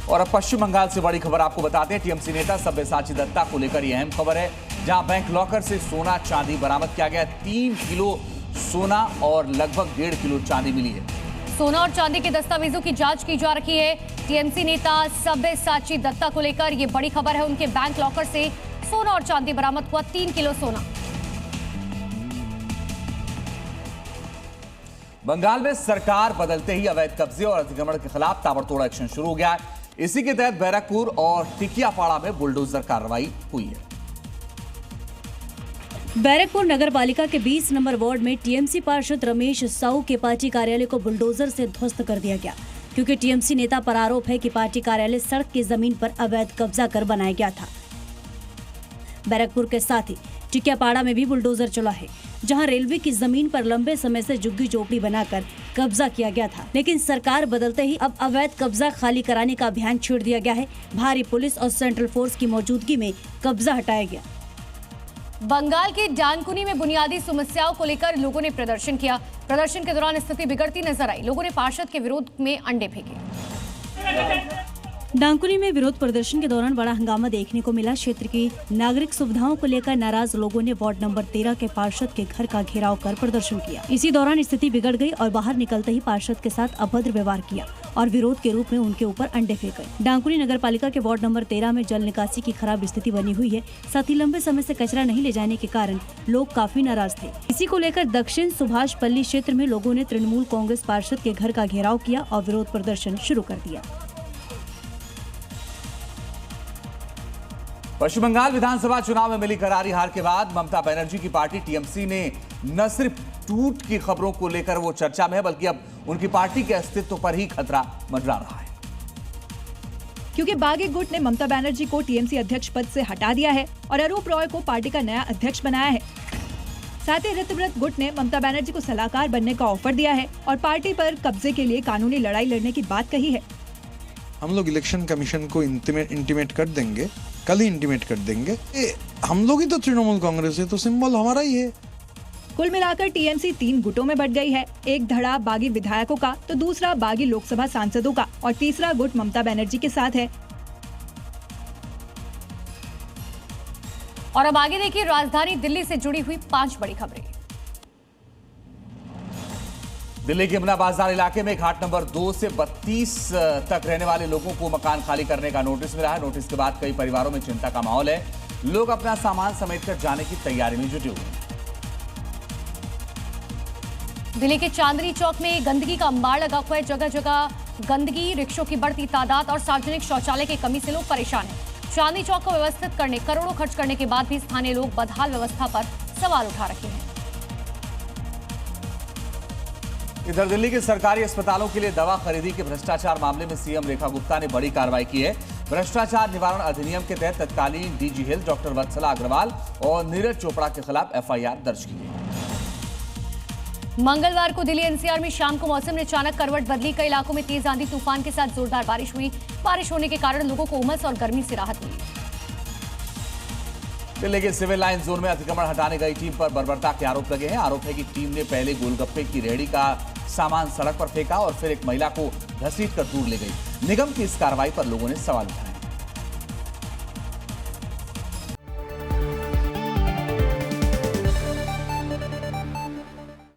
और अब पश्चिम बंगाल से बड़ी खबर आपको बताते हैं। टीएमसी नेता सब्यसाची दत्ता को लेकर यह अहम खबर है, जहां बैंक लॉकर से सोना चांदी बरामद किया गया। 3 किलो सोना और लगभग 1.5 किलो चांदी मिली है। सोना और चांदी के दस्तावेजों की जांच की जा रही है। टीएमसी नेता सब्यसाची दत्ता को लेकर यह बड़ी खबर है। उनके बैंक लॉकर से सोना और चांदी बरामद हुआ, 3 किलो सोना। बंगाल में सरकार बदलते ही अवैध कब्जे और अतिक्रमण के खिलाफ ताबड़तोड़ एक्शन शुरू हो गया है। इसी के तहत बैरकपुर और टिकियापाड़ा में बुलडोजर कार्रवाई हुई है। बैरकपुर नगर पालिका के 20 नंबर वार्ड में टीएमसी पार्षद रमेश साहू के पार्टी कार्यालय को बुलडोजर से ध्वस्त कर दिया गया, क्योंकि टीएमसी नेता पर आरोप है कि पार्टी कार्यालय सड़क की जमीन पर अवैध कब्जा कर बनाया गया था। बैरकपुर के साथ ही टिकियापाड़ा में भी बुलडोजर चला है, जहां रेलवे की जमीन पर लंबे समय से झुग्गी झोपड़ी बनाकर कब्जा किया गया था। लेकिन सरकार बदलते ही अब अवैध कब्जा खाली कराने का अभियान छेड़ दिया गया है। भारी पुलिस और सेंट्रल फोर्स की मौजूदगी में कब्जा हटाया गया। बंगाल के डानकुनी में बुनियादी समस्याओं को लेकर लोगों ने प्रदर्शन किया। प्रदर्शन के दौरान स्थिति बिगड़ती नजर आई। लोगों ने पार्षद के विरोध में अंडे फेंके। डांकुनी में विरोध प्रदर्शन के दौरान बड़ा हंगामा देखने को मिला। क्षेत्र की नागरिक सुविधाओं को लेकर नाराज लोगों ने वार्ड नंबर 13 के पार्षद के घर का घेराव कर प्रदर्शन किया। इसी दौरान स्थिति बिगड़ गई और बाहर निकलते ही पार्षद के साथ अभद्र व्यवहार किया और विरोध के रूप में उनके ऊपर अंडे फेंके। डांकुनी नगर पालिका के वार्ड नंबर 13 में जल निकासी की खराब स्थिति बनी हुई है। साथ ही लंबे समय से कचरा नहीं ले जाने के कारण लोग काफी नाराज थे। इसी को लेकर दक्षिण सुभाष पल्ली क्षेत्र में लोगों ने तृणमूल कांग्रेस पार्षद के घर का घेराव किया और विरोध प्रदर्शन शुरू कर दिया। पश्चिम बंगाल विधानसभा चुनाव में मिली करारी हार के बाद ममता बनर्जी की पार्टी टीएमसी ने न सिर्फ टूट की खबरों को लेकर वो चर्चा में है, बल्कि अब उनकी पार्टी के अस्तित्व पर ही खतरा मंडरा रहा है। क्योंकि बागी गुट ने ममता बनर्जी को टीएमसी अध्यक्ष पद से हटा दिया है और अरूप रॉय को पार्टी का नया अध्यक्ष बनाया है। साथ ही ऋतव्रत गुट ने ममता बनर्जी को सलाहकार बनने का ऑफर दिया है और पार्टी पर कब्जे के लिए कानूनी लड़ाई लड़ने की बात कही है। हम लोग इलेक्शन कमीशन को इंटीमेट कर देंगे, कल ही इंटीमेट कर देंगे। हम लोग ही तो तृणमूल कांग्रेस है, तो सिंबल हमारा ही है। कुल मिलाकर टीएमसी 3 गुटों में बंट गई है। एक धड़ा बागी विधायकों का, तो दूसरा बागी लोकसभा सांसदों का और तीसरा गुट ममता बनर्जी के साथ है। और अब आगे देखिए राजधानी दिल्ली से जुड़ी हुई 5 बड़ी खबरें। दिल्ली के यमुना बाजार इलाके में घाट नंबर 2 से 32 तक रहने वाले लोगों को मकान खाली करने का नोटिस मिला है। नोटिस के बाद कई परिवारों में चिंता का माहौल है। लोग अपना सामान समेटकर जाने की तैयारी में जुटे हुए हैं। दिल्ली के चांदनी चौक में गंदगी का अंबार लगा हुआ है। जगह जगह गंदगी, रिक्शों की बढ़ती तादाद और सार्वजनिक शौचालय की कमी से लोग परेशान हैं। चांदनी चौक को व्यवस्थित करने करोड़ों खर्च करने के बाद भी स्थानीय लोग बदहाल व्यवस्था पर सवाल उठा रहे हैं। इधर दिल्ली के सरकारी अस्पतालों के लिए दवा खरीदी के भ्रष्टाचार मामले में सीएम रेखा गुप्ता ने बड़ी कार्रवाई की है। भ्रष्टाचार निवारण अधिनियम के तहत तत्कालीन डीजी हेल्थ डॉक्टर वत्सला अग्रवाल और नीरज चोपड़ा के खिलाफ एफआईआर दर्ज की है। मंगलवार को दिल्ली एनसीआर में शाम को मौसम ने अचानक करवट बदली। कई इलाकों में तेज आंधी तूफान के साथ जोरदार बारिश हुई। बारिश होने के कारण लोगों को उमस और गर्मी से राहत मिली। दिल्ली के सिविल लाइन जोन में अतिक्रमण हटाने गई टीम पर बर्बरता के आरोप लगे हैं। आरोप है कि टीम ने पहले गोलगप्पे की रेहड़ी का सामान सड़क पर फेंका और फिर एक महिला को घसीटकर दूर ले गई। निगम की इस कार्रवाई पर लोगों ने सवाल उठाए।